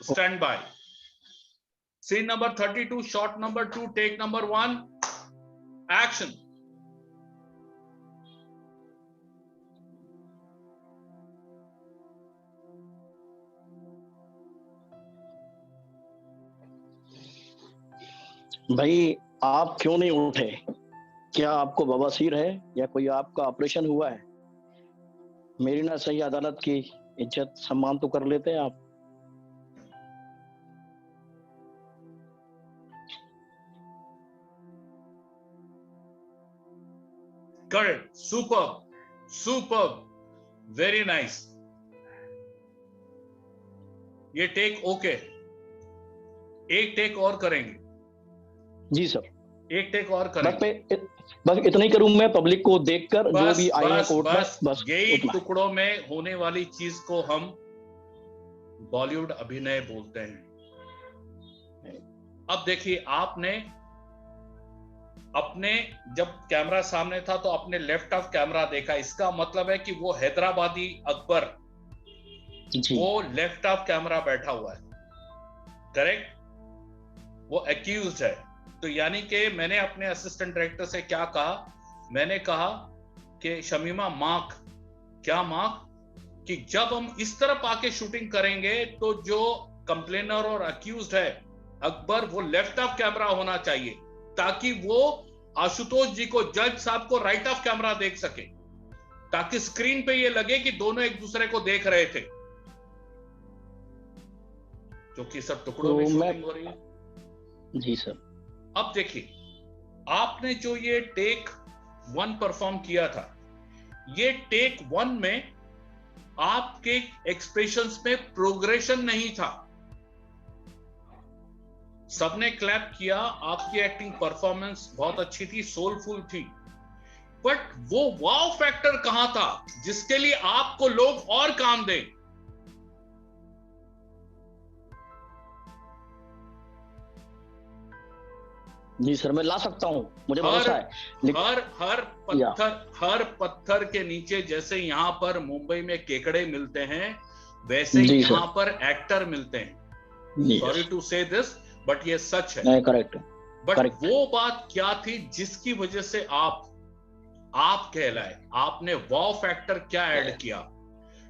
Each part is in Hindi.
Stand by. Scene number 32, shot number 2, take number 1, action. भाई आप क्यों नहीं उठे? क्या आपको बवासीर है या कोई आपका ऑपरेशन हुआ है? मेरी ना सही अदालत की इज्जत सम्मान तो कर लेते हैं आप। Correct. Superb. Superb. Very nice. ये टेक ओके। एक टेक और करेंगे। जी सर। एक टेक और करेंगे। बस इतना ही करूं मैं, पब्लिक को देखकर जो भी आए हैं कोर्ट में, बस यही टुकड़ों में होने वाली चीज को हम बॉलीवुड अभिनय बोलते हैं। अब देखिए, आपने अपने जब कैमरा सामने था तो अपने लेफ्ट ऑफ कैमरा देखा, इसका मतलब है कि वो हैदराबादी अकबर वो लेफ्ट ऑफ कैमरा बैठा हुआ है, करेक्ट? वो एक्यूज्ड है। तो यानी कि मैंने अपने असिस्टेंट डायरेक्टर से क्या कहा, मैंने कहा कि शमीमा मार्क, क्या मार्क, कि जब हम इस तरफ आके शूटिंग करेंगे तो जो कंप्लेनर और अक्यूज्ड है अकबर, वो लेफ्ट ऑफ कैमरा होना चाहिए, ताकि वो आशुतोष जी को, जज साहब को राइट ऑफ कैमरा देख सके, ताकि स्क्रीन पे ये लगे कि दोनों एक दूसरे को देख रहे थे, क्योंकि सब टुकड़ों में शूटिंग हो रही है। जी सर। अब देखिए, आपने जो ये टेक 1 परफॉर्म किया था, ये टेक 1 में आपके एक्सप्रेशंस में प्रोग्रेशन नहीं था। सबने क्लैप किया, आपकी एक्टिंग परफॉर्मेंस बहुत अच्छी थी, सोलफुल थी, बट वो वाव फैक्टर कहां था जिसके लिए आपको लोग और काम दें? जी सर, मैं ला सकता हूं, मुझे भरोसा है। हर पत्थर के नीचे जैसे यहां पर मुंबई में केकड़े मिलते हैं, वैसे ही यहां पर एक्टर मिलते हैं। सॉरी टू से दिस, बट ये सच है। करेक्ट। बट वो बात क्या थी जिसकी वजह से आप कहलाए? आपने वाव फैक्टर क्या ऐड किया?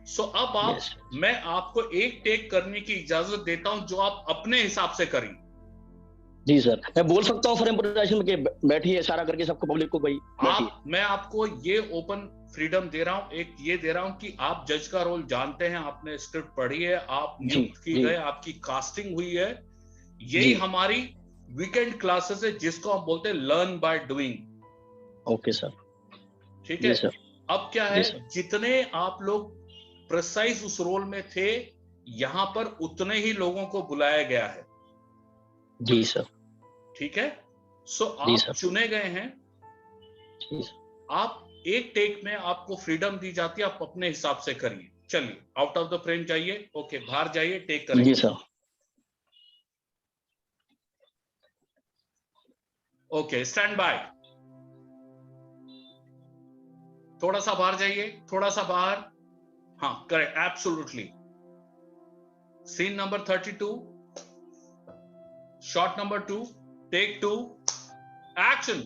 सो अब मैं आपको एक टेक करने की इजाजत देता हूं, जो आप अपने हिसाब से करें। जी सर, मैं बोल सकता हूँ सर इम्प्रोवाइजेशन में, बैठिए इशारा करके सबको, पब्लिक को, बैठिए। मैं आपको ये ओपन फ्रीडम दे रहा हूं, एक ये दे रहा हूं कि आप जज का रोल जानते हैं, आपने स्क्रिप्ट पढ़ी है, आप नियुक्त की गए, आपकी कास्टिंग हुई है। यही हमारी वीकेंड क्लासेस है, जिसको हम बोलते हैं learn by doing. Okay sir, ठीक है सर। अब क्या है, जितने आप लोग प्रिसाइज उस रोल में थे, यहां पर उतने ही लोगों को बुलाया गया है। जी सर। ठीक है। सो आप चुने गए हैं। आप एक टेक में आपको फ्रीडम दी जाती है, आप अपने हिसाब से करिए। चलिए, आउट ऑफ द फ्रेम जाइए, ओके, बाहर जाइए, टेक करेंगे। जी सर। Okay, stand by. थोड़ा सा बाहर जाइए, थोड़ा सा बाहर। हाँ, correct, absolutely. Scene number 32, shot number 2, take 2, action.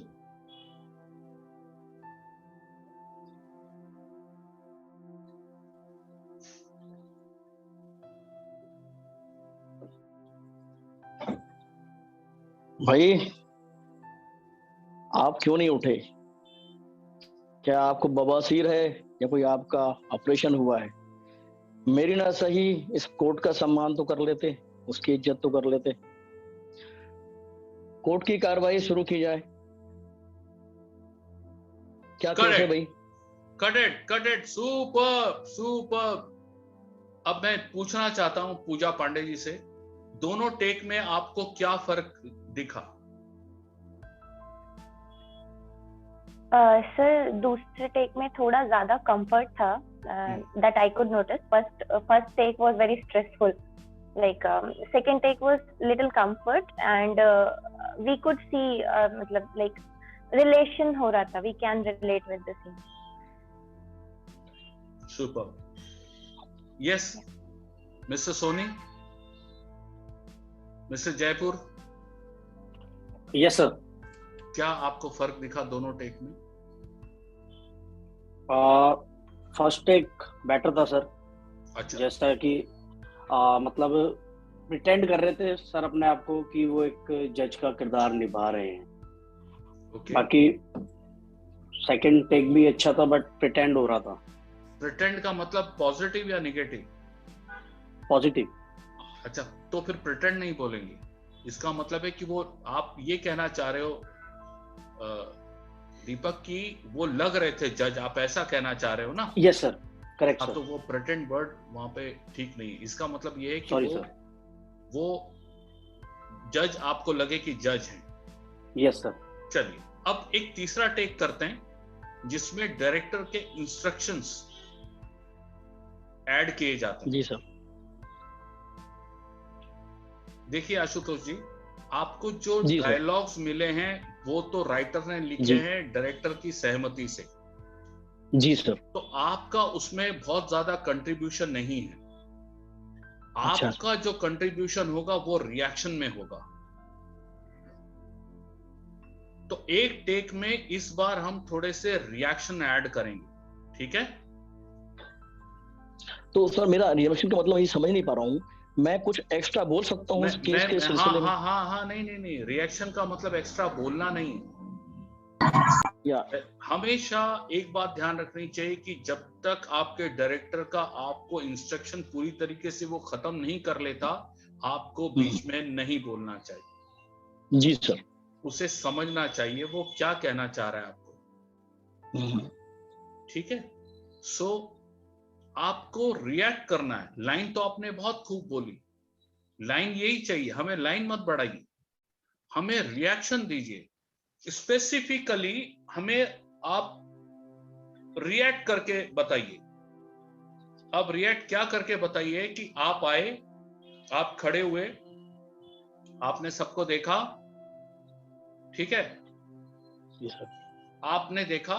भाई आप क्यों नहीं उठे? क्या आपको बवासीर है या कोई आपका ऑपरेशन हुआ है? मेरी ना सही इस कोर्ट का सम्मान तो कर लेते, उसकी इज्जत तो कर लेते। कोर्ट की कार्रवाई शुरू की जाए। क्या कैसे भाई? Cut it, super. अब मैं पूछना चाहता हूं पूजा पांडे जी से, दोनों टेक में आपको क्या फर्क दिखा? सर, दूसरे टेक में थोड़ा ज्यादा कंफर्ट था, that I could notice. First take was very stressful. Like second take was little comfort, and we could see मतलब like relation हो रहा था. We can relate with the scene. Super. Yes, Mr. Soni. Mister Jaipur, yes sir. क्या आपको फर्क दिखा दोनों टेक में? फर्स्ट टेक बेटर था सर। अच्छा, जैसा कि मतलब प्रिटेंड कर रहे थे सर अपने आप को कि वो एक जज का किरदार निभा रहे हैं। ओके। बाकी सेकंड टेक भी अच्छा था बट प्रिटेंड हो रहा था। प्रिटेंड का मतलब पॉजिटिव या नेगेटिव? पॉजिटिव। अच्छा, तो फिर प्रिटेंड नहीं बोलेंगे, इसका मतलब है कि वो आप ये कहना चाह रहे हो दीपक की वो लग रहे थे जज, आप ऐसा कहना चाह रहे हो ना? Yes sir, correct sir. तो वो प्रिटेंड वर्ड वहां पे ठीक नहीं, इसका मतलब ये है कि सॉरी वो सर, वो जज आपको लगे कि जज हैं। Yes sir. चलिए अब एक तीसरा टेक करते हैं जिसमें डायरेक्टर के इंस्ट्रक्शंस ऐड किए जाते हैं। जी सर। देखिए आशुतोष जी, आपको जो जी सर। डायलॉग्स मिले हैं वो तो राइटर ने लिखे जी। हैं डायरेक्टर की सहमति से। जी सर। तो आपका उसमें बहुत ज्यादा कंट्रीब्यूशन नहीं है। अच्छा। आपका जो कंट्रीब्यूशन होगा वो रिएक्शन में होगा। तो एक टेक में इस बार हम थोड़े से रिएक्शन ऐड करेंगे, ठीक है? तो सर मेरा रिएक्शन का मतलब ये समझ नहीं पा रहा हूँ, मैं कुछ एक्स्ट्रा बोल सकता हूँ इस केस के सिलसिले में? हाँ, नहीं, रिएक्शन का मतलब एक्स्ट्रा बोलना नहीं है। या हमेशा एक बात ध्यान रखनी चाहिए कि जब तक आपके डायरेक्टर का आपको इंस्ट्रक्शन पूरी तरीके से वो खत्म नहीं कर लेता, आपको बीच में नहीं बोलना चाहिए। जी सर। उसे समझना चाहिए वो क्या कहना चाह रहा है आपको, ठीक है? सो आपको रिएक्ट करना है। लाइन तो आपने बहुत खूब बोली, लाइन यही चाहिए हमें, लाइन मत बढ़ाइए, हमें रिएक्शन दीजिए। स्पेसिफिकली हमें आप रिएक्ट करके बताइए। अब रिएक्ट क्या करके बताइए कि आप आए, आप खड़े हुए, आपने सबको देखा, ठीक है? आपने देखा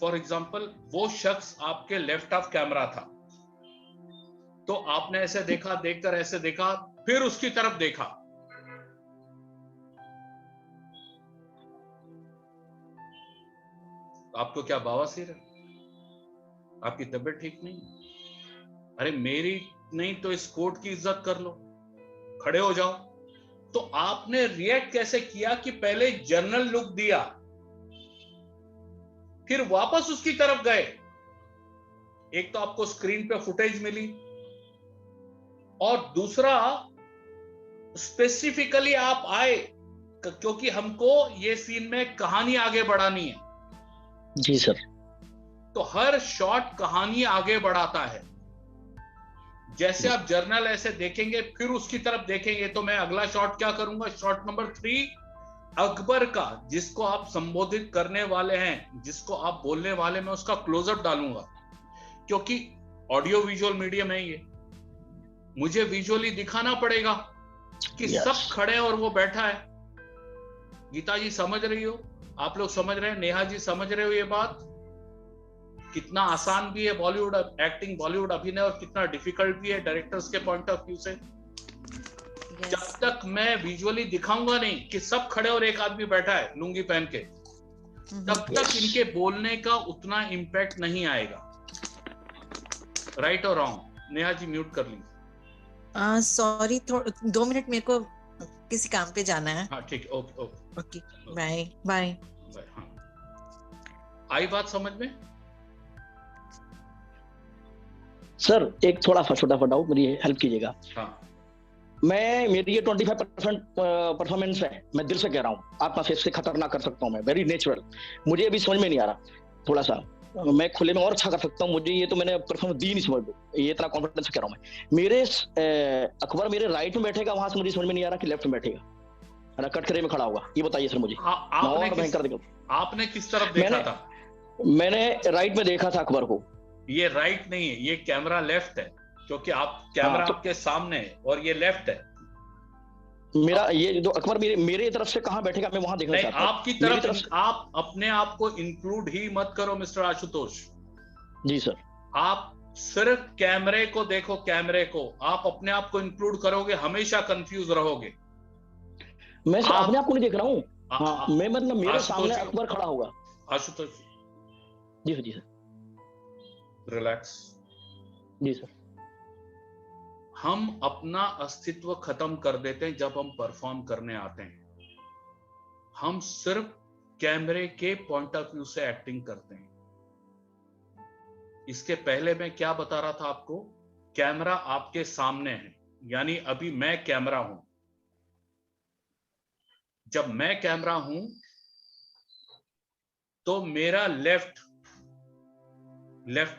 फॉर एग्जाम्पल वो शख्स आपके लेफ्ट ऑफ कैमरा था, तो आपने ऐसे देखा, देखकर ऐसे देखा, फिर उसकी तरफ देखा। आपको क्या बवासीर है? आपकी तबीयत ठीक नहीं? अरे मेरी नहीं तो इस कोर्ट की इज्जत कर लो, खड़े हो जाओ। तो आपने रिएक्ट कैसे किया कि पहले जर्नल लुक दिया, फिर वापस उसकी तरफ गए। एक तो आपको स्क्रीन पे फुटेज मिली, और दूसरा स्पेसिफिकली आप आए क्योंकि हमको ये सीन में कहानी आगे बढ़ानी है। जी सर। तो हर शॉट कहानी आगे बढ़ाता है। जैसे आप जर्नल ऐसे देखेंगे फिर उसकी तरफ देखेंगे, तो मैं अगला शॉट क्या करूंगा, शॉट नंबर 3 अकबर का, जिसको आप संबोधित करने वाले हैं, जिसको आप बोलने वाले, मैं उसका क्लोजअप डालूंगा। क्योंकि ऑडियो विजुअल मीडियम है ये, मुझे विजुअली दिखाना पड़ेगा कि सब खड़े और वो बैठा है। गीता जी समझ रही हो, आप लोग समझ रहे हैं, नेहा जी समझ रहे हो ये बात? कितना आसान भी है बॉलीवुड एक्टिंग, बॉलीवुड अभिनय, और कितना डिफिकल्ट भी है डायरेक्टर्स के पॉइंट ऑफ व्यू से। जब तक मैं विजुअली दिखाऊंगा नहीं कि सब खड़े और एक आदमी बैठा है लुंगी पहन के, तब तक इनके बोलने का उतना इम्पैक्ट नहीं आएगा। राइट और रॉन्ग? नेहा जी म्यूट कर ली। सॉरी, 2 मिनट मेरे को किसी काम पे जाना है। हाँ ठीक, ओके ओके, बाय बाय। हाँ, आई बात समझ में? सर एक थोड़ा सा छोटा डाउट, मेरी हेल्प कीजिएगा। हाँ। मेरी ये 25% परफॉर्मेंस है, मैं दिल से कह रहा हूँ, आत्मा से खतरनाक कर सकता हूँ मैं, वेरी नेचुरल। मुझे अभी समझ में नहीं आ रहा, थोड़ा सा मैं खुले में और अच्छा कर सकता हूँ, मुझे ये तो मैंने परफॉर्मेंस दी नहीं, समझ लो, ये इतना कॉन्फिडेंस से कह रहा हूँ मैं। मेरे अकबर मेरे राइट में बैठेगा, वहां से मुझे समझ में नहीं आ रहा कि लेफ्ट में बैठेगा, कटघरे में खड़ा होगा, ये बताइए सर मुझे। आपने किस तरफ देखा था? मैंने राइट में देखा था अकबर को। ये राइट नहीं है, ये कैमरा लेफ्ट है, क्योंकि आप कैमरा आपके सामने है और ये लेफ्ट है। मेरा ये जो अकबर मेरे तरफ से कहां बैठेगा, मैं वहां देखना चाहता हूं। आपकी तरफ आप अपने आप को इंक्लूड ही मत करो मिस्टर आशुतोष। जी सर। आप सिर्फ कैमरे को देखो, कैमरे को। आप अपने आप को इंक्लूड करोगे हमेशा कंफ्यूज रहोगे। मैं सर अपने आप को नहीं देख रहा हूँ। हाँ, मैं मतलब मेरे सामने आशुतोष अकबर खड़ा होगा। आशुतोष जी सर, जी सर, रिलैक्स। जी सर। हम अपना अस्तित्व खत्म कर देते हैं जब हम परफॉर्म करने आते हैं। हम सिर्फ कैमरे के पॉइंट ऑफ व्यू से एक्टिंग करते हैं। इसके पहले मैं क्या बता रहा था आपको, कैमरा आपके सामने है, यानी अभी मैं कैमरा हूं। जब मैं कैमरा हूं तो मेरा लेफ्ट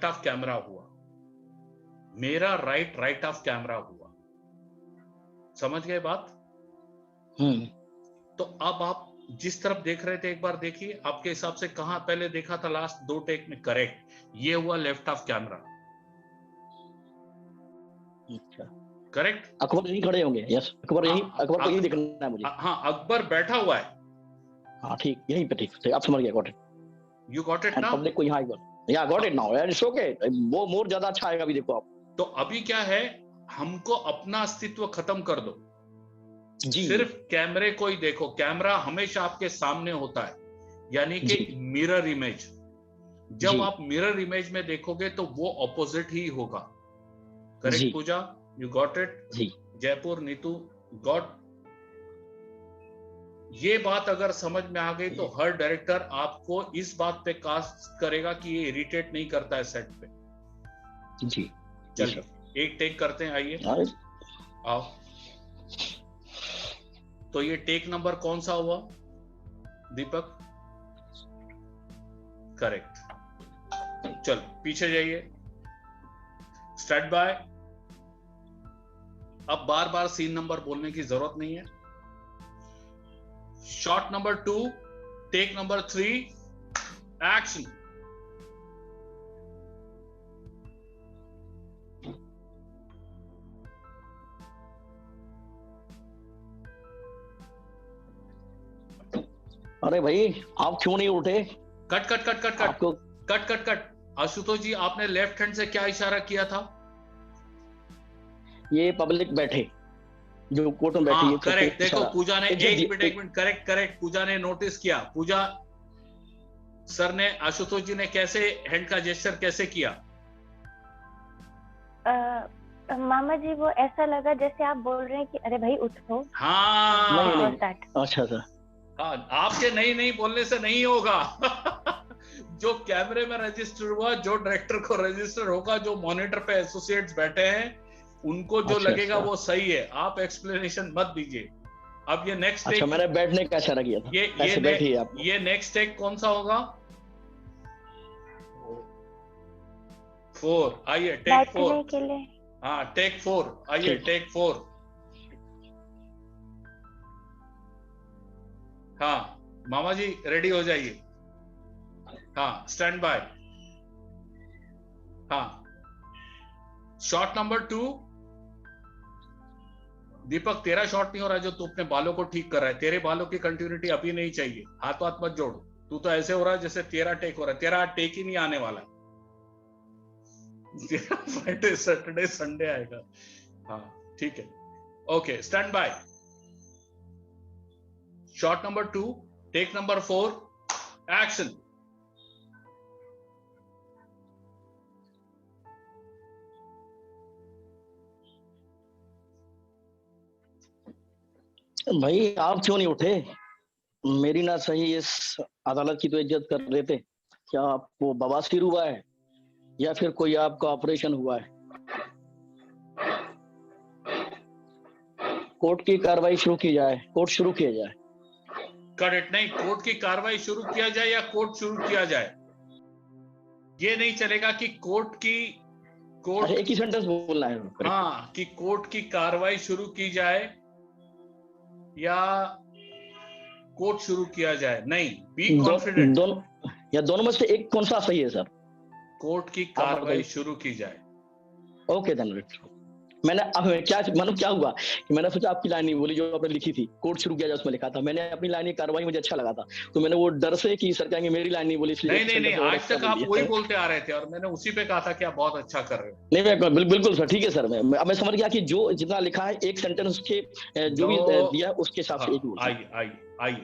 ऑफ कैमरा हुआ, मेरा राइट ऑफ कैमरा हुआ। समझ गए बात? तो अब आप जिस तरफ देख रहे थे एक बार देखिए, आपके हिसाब से कहां पहले देखा था लास्ट 2 टेक में? करेक्ट, ये हुआ लेफ्ट ऑफ कैमरा। अच्छा, करेक्ट। अकबर यहीं खड़े होंगे। यस, अकबर यहीं, अकबर को यहीं दिखना है मुझे। हाँ, अकबर बैठा हुआ है। हाँ ठीक, यहीं पे। ठीक, आप समझ गए। Got it. You got it now? Public को यहाँ या got it now, it's okay. वो मोर ज्यादा अच्छा आएगा अभी, देखो आप। तो अभी क्या है, हमको अपना अस्तित्व खत्म कर दो जी। सिर्फ कैमरे को ही देखो। कैमरा हमेशा आपके सामने होता है, यानी कि मिरर इमेज। जब आप मिरर इमेज में देखोगे तो वो ऑपोजिट ही होगा। Correct Pooja? You got it? Jaipur, Neetu got? ये बात अगर समझ में आ गई तो हर डायरेक्टर आपको इस बात पे कास्ट करेगा कि ये इरिटेट नहीं करता है सेट पे। जी चलिए एक टेक करते हैं, आइए आओ। तो ये टेक नंबर कौन सा हुआ दीपक? करेक्ट। चल पीछे जाइए, स्टार्ट बाय। अब बार बार सीन नंबर बोलने की जरूरत नहीं है। Shot number 2, take number 3, action. अरे भाई, आप क्यों नहीं उठे? Cut cut cut cut cut cut cut cut. Ashutosh ji, आपने लेफ्ट हैंड से क्या इशारा किया था? ये पब्लिक बैठे, जो कोर्ट में बैठी है। करेक्ट। देखो पूजा ने एक मिनट करेक्ट पूजा ने नोटिस किया। पूजा सर ने, आशुतोष जी ने कैसे हैंड का जेस्चर कैसे किया? मामा जी, वो ऐसा लगा जैसे आप बोल रहे हैं कि अरे भाई उठो। हाँ, अच्छा सर। हाँ, आपके नहीं बोलने से नहीं होगा। जो कैमरे में रजिस्टर हुआ, जो डायरेक्टर को रजिस्टर होगा, जो मॉनिटर पे एसोसिएट्स बैठे हैं, उनको जो लगेगा वो सही है। आप एक्सप्लेनेशन मत दीजिए। अब ये नेक्स्ट टेक, मैंने बैठने का इशारा किया था। ये नेक्स्ट टेक कौन सा होगा? 4। आइए टेक 4। हाँ टेक 4, आइए टेक 4। हाँ मामा जी रेडी हो जाइए। हाँ स्टैंड बाय। हाँ शॉट नंबर 2। दीपक, तेरा शॉट नहीं हो रहा, जो तू अपने बालों को ठीक कर रहा है। तेरे बालों की कंटिन्यूटी अभी नहीं चाहिए। हाथ मत जोड़। तू तो ऐसे हो रहा है जैसे तेरा टेक हो रहा है। तेरा टेक ही नहीं आने वाला। फ्राइडे सैटरडे संडे आएगा। हाँ ठीक है, okay stand by. Shot number 2, take number 4, action. भाई आप क्यों नहीं उठे? मेरी ना सही इस अदालत की तो इज्जत कर रहे थे। क्या आपको बवासीर हुआ है या फिर कोई आपका ऑपरेशन हुआ है? कोर्ट की कार्रवाई शुरू की जाए, कोर्ट शुरू किया जाए। करेक्ट। नहीं, कोर्ट की कार्रवाई शुरू किया जाए या कोर्ट शुरू किया जाए, ये नहीं चलेगा कि कोर्ट एक ही सेंटेंस बोलना है। हाँ, कि कोर्ट की कार्रवाई शुरू की जाए या कोर्ट शुरू किया जाए। नहीं, बी कॉन्फिडेंट। दोनों में से एक कौन सा सही है सर? कोर्ट की कार्रवाई शुरू की जाए। ओके देन मैंने अब क्या मालूम क्या हुआ कि मैंने सोचा आपकी लाइन नहीं बोली जो आपने लिखी थी, कोर्ट शुरू किया जो उसमें लिखा था, मैंने अपनी लाइन की कार्रवाई मुझे अच्छा लगा था, तो मैंने वो डर से कि सर कहेंगे मेरी लाइन नहीं बोली इसलिए नहीं नहीं नहीं, और आज एक्स्ट्रा तक बोल आप दिया। वही बोलते आ रहे थे और मैंने उसी पे कहा था कि आप बहुत अच्छा कर रहे हो। नहीं मैं बिल्कुल सर, ठीक है सर, मैं समझ गया कि जो जितना लिखा है एक सेंटेंस के जो भी दिया उसके हिसाब से एक बोल। आइए आइए आइए,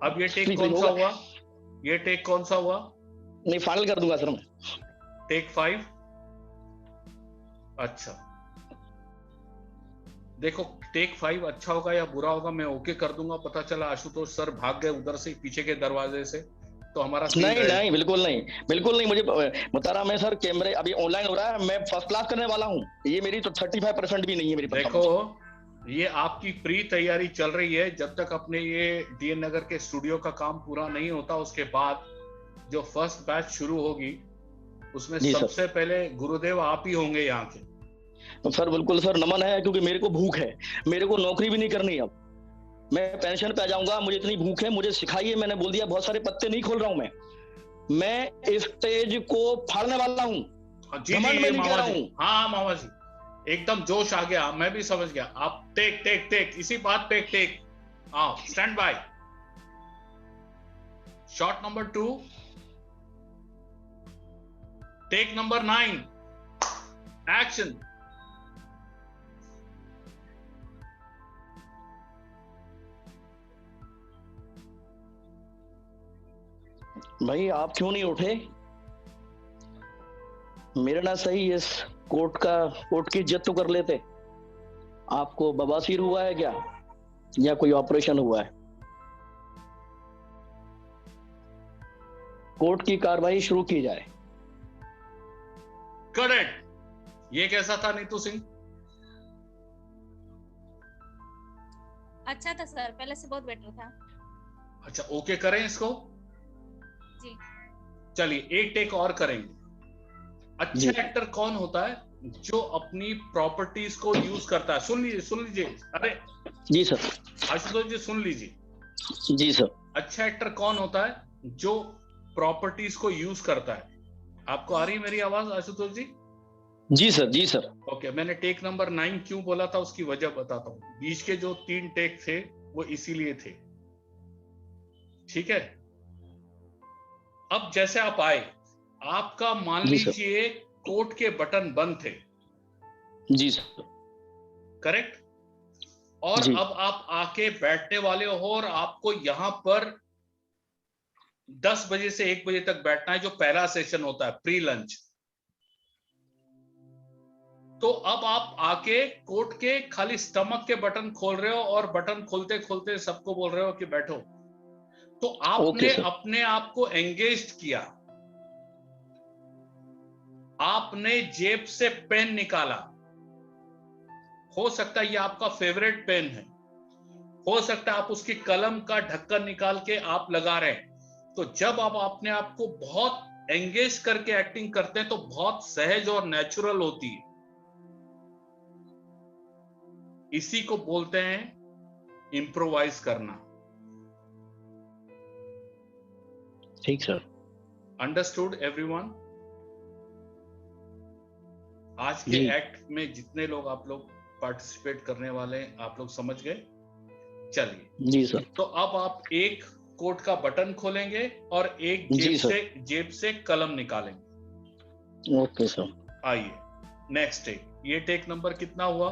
अब ये टेक Please, कौन सा होगा। हुआ? ये टेक कौन सा हुआ? नहीं फाइनल कर दूंगा सर मैं। टेक 5। अच्छा देखो, टेक 5 अच्छा होगा या बुरा होगा मैं ओके कर दूंगा। पता चला आशुतोष सर भाग गए उधर से पीछे के दरवाजे से, तो हमारा सीन नहीं नहीं बिल्कुल नहीं, बिल्कुल नहीं, मुझे बता रहा मैं सर, कैमरे अभी ऑनलाइन हो रहा है, मैं फर्स्ट क्लास करने वाला हूँ, ये मेरी तो 35% भी नहीं है मेरी। देखो ये आपकी प्री तैयारी चल रही है, जब तक अपने ये डीएन नगर के स्टूडियो का काम पूरा नहीं होता उसके बाद जो फर्स्ट बैच शुरू होगी उसमें सबसे पहले गुरुदेव आप ही होंगे यहाँ के। सर बिल्कुल सर, नमन है, क्योंकि मेरे को भूख है, मेरे को नौकरी भी नहीं करनी अब, मैं पेंशन पे आ जाऊंगा, मुझे इतनी भूख है, मुझे सिखाइए। मैंने बोल दिया बहुत सारे पत्ते नहीं खोल रहा हूं मैं इस स्टेज को फाड़ने वाला हूँ, घमंड में नहीं कह रहा हूँ। हाँ मामा जी एकदम जोश आ गया, मैं भी समझ गया। आप टेक टेक टेक इसी बात पे टेक। हाँ stand by. Shot number 2, take number 9, action. भाई आप क्यों नहीं उठे? मेरे ना सही इस कोर्ट की इज्जत तो कर लेते। आपको बवासीर हुआ है क्या या कोई ऑपरेशन हुआ है? कोर्ट की कार्रवाई शुरू की जाए। करेक्ट। ये कैसा था नीतू सिंह? अच्छा था सर, पहले से बहुत बेटर था। अच्छा ओके करें इसको? जी चलिए एक टेक और करेंगे। अच्छा एक्टर कौन होता है जो अपनी प्रॉपर्टीज को यूज करता है? सुन लीजिए अरे जी सर। आशुतोष जी सुन लीजिए। जी सर। अच्छा एक्टर कौन होता है जो प्रॉपर्टीज को यूज करता है? आपको आ रही है मेरी आवाज आशुतोष जी? जी सर, जी सर। ओके, मैंने टेक नंबर 9 क्यों बोला था उसकी वजह बताता हूं। बीच के जो 3 टेक थे वो इसीलिए थे, ठीक है? अब जैसे आप आए, आपका मान लीजिए कोर्ट के बटन बंद थे। जी सर। करेक्ट। और अब आप आके बैठने वाले हो और आपको यहां पर 10 बजे से 1 बजे तक बैठना है, जो पहला सेशन होता है प्री लंच। तो अब आप आके कोर्ट के खाली स्टमक के बटन खोल रहे हो और बटन खोलते खोलते सबको बोल रहे हो कि बैठो। तो आपने अपने आप को एंगेज किया। आपने जेब से पेन निकाला, हो सकता है ये आपका फेवरेट पेन है, हो सकता है आप उसकी कलम का ढक्कन निकाल के आप लगा रहे हैं। तो जब आप अपने आप को बहुत एंगेज करके एक्टिंग करते हैं तो बहुत सहज और नेचुरल होती है। इसी को बोलते हैं इंप्रोवाइज करना। ठीक सर। Understood everyone? आज के एक्ट में जितने लोग आप लोग पार्टिसिपेट करने वाले हैं आप लोग समझ गए? चलिए जी सर। तो अब आप एक कोट का बटन खोलेंगे और एक जेब से कलम निकालेंगे। Okay sir. आइए नेक्स्ट टेक। ये टेक नंबर कितना हुआ?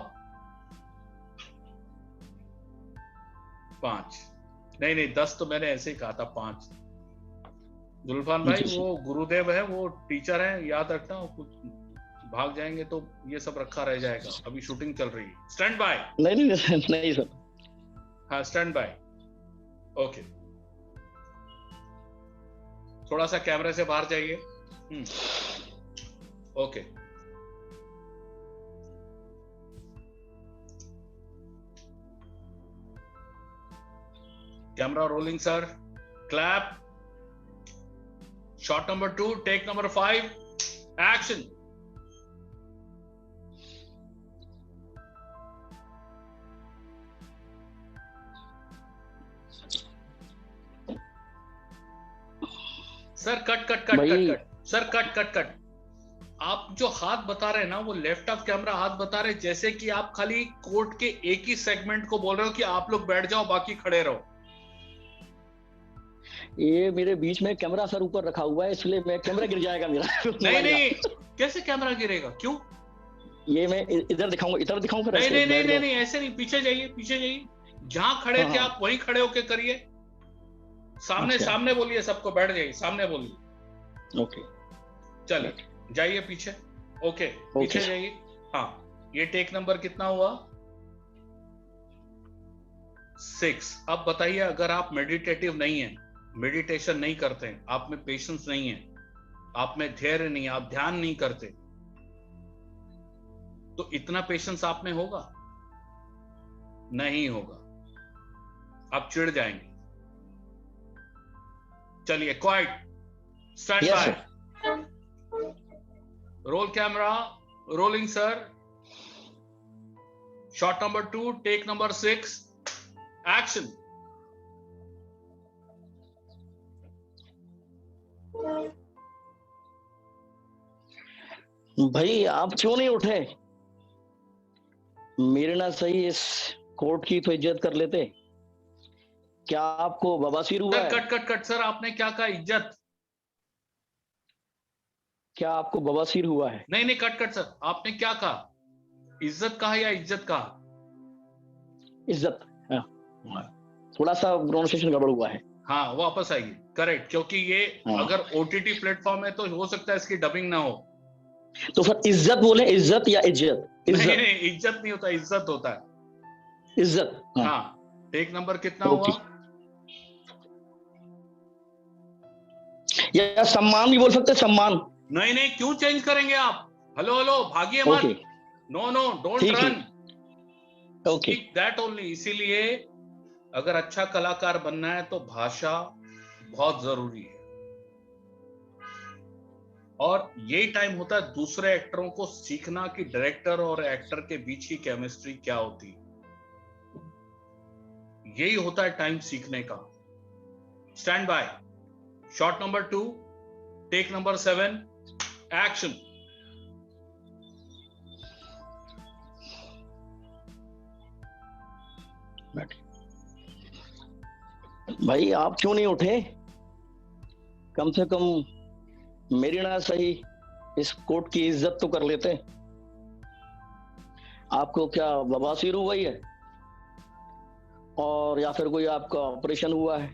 5 नहीं 10 तो मैंने ऐसे ही कहा था 5। जुल्फान भाई वो गुरुदेव है, वो टीचर है, याद रखना। कुछ भाग जाएंगे तो ये सब रखा रह जाएगा। अभी शूटिंग चल रही है। Stand by. नहीं सर। हाँ स्टैंड बाय। ओके, थोड़ा सा कैमरे से बाहर जाइए। ओके, camera rolling sir. Clap. Shot number 2, take number 5, action. Sir cut. Sir cut. आप जो हाथ बता रहे हैं ना, वो लेफ्ट ऑफ कैमरा हाथ बता रहे हैं, जैसे कि आप खाली कोर्ट के एक ही सेगमेंट को बोल रहे हो कि आप लोग बैठ जाओ बाकी खड़े रहो। ये मेरे बीच में कैमरा सर ऊपर रखा हुआ है, इसलिए मैं कैमरा गिर जाएगा मेरा। नहीं नहीं, कैसे कैमरा गिरेगा? क्यों? ये मैं इधर दिखाऊंगा, इधर दिखाऊं फिर? नहीं नहीं नहीं नहीं नहीं, ऐसे नहीं, पीछे जाइए, पीछे जाइए, जहां खड़े थे आप वहीं खड़े होके करिए। सामने सामने बोलिए, सबको बैठ जाइए, सामने बोलिए। ओके, चलिए जाइए पीछे। ओके, पीछे जाइए। हाँ, ये टेक नंबर कितना हुआ? 6। अब बताइए, अगर आप मेडिटेटिव नहीं है, मेडिटेशन नहीं करते हैं, आप में पेशेंस नहीं है, आप में धैर्य नहीं, आप ध्यान नहीं करते, तो इतना पेशेंस आप में होगा? नहीं होगा, आप चिढ़ जाएंगे। चलिए, quiet, stand by, roll camera, rolling sir, shot number 2, take number 6, action. भाई आप क्यों नहीं उठे? मेरे ना सही इस कोर्ट की तो इज्जत कर लेते। क्या आपको बवासीर हुआ है? कट कट कट सर, आपने क्या कहा? इज्जत? क्या आपको बवासीर हुआ है? नहीं नहीं, कट कट सर, आपने क्या कहा? इज्जत कहा या इज्जत कहा? इज्जत। थोड़ा सा प्रोनाउंसिएशन गड़बड़ हुआ है। हाँ, वापस आइए। करेक्ट, क्योंकि ये अगर ओटीटी प्लेटफॉर्म है तो हो सकता है इसकी डबिंग ना हो। तो सर इज्जत बोले, इज्जत या इज्जत? नहीं नहीं, इज्जत नहीं होता, इज्जत होता है। इज्जत। हाँ, टेक नंबर कितना हुआ? या सम्मान भी बोल सकते, सम्मान। नहीं नहीं, क्यों चेंज करेंगे आप? हेलो हेलो, भागिए मत। No no, don't run. Okay, that only. इसीलिए अगर अच्छा कलाकार बनना है तो भाषा बहुत जरूरी है, और यही टाइम होता है दूसरे एक्टरों को सीखना कि डायरेक्टर और एक्टर के बीच की केमिस्ट्री क्या होती है। यही होता है टाइम सीखने का। Stand by, shot number 2, take number 7, action. भाई आप क्यों नहीं उठे? कम से कम मेरी ना सही इस कोर्ट की इज्जत तो कर लेते। आपको क्या बवासीर हुआ ही है, और या फिर कोई आपका ऑपरेशन हुआ है?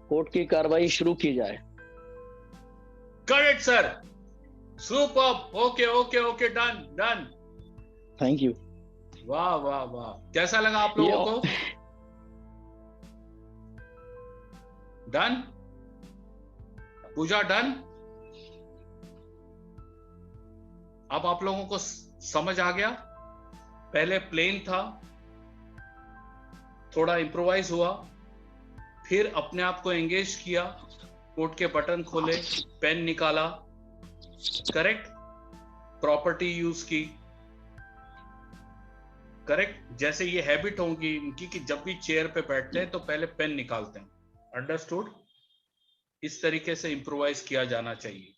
कोर्ट की कार्रवाई शुरू की जाए। Correct sir, super. Okay okay okay, done done. Thank you. वाह वाह वाह, कैसा लगा आप लोगों को? डन? पूजा डन? अब आप लोगों को समझ आ गया? पहले प्लेन था, थोड़ा इम्प्रोवाइज हुआ, फिर अपने आप को एंगेज किया, कोट के बटन खोले, पेन निकाला, करेक्ट, प्रॉपर्टी यूज की, करेक्ट। जैसे ये हैबिट होगी इनकी कि जब भी चेयर पे बैठते हैं तो पहले पेन निकालते हैं। अंडरस्टूड? इस तरीके से इम्प्रोवाइज किया जाना चाहिए।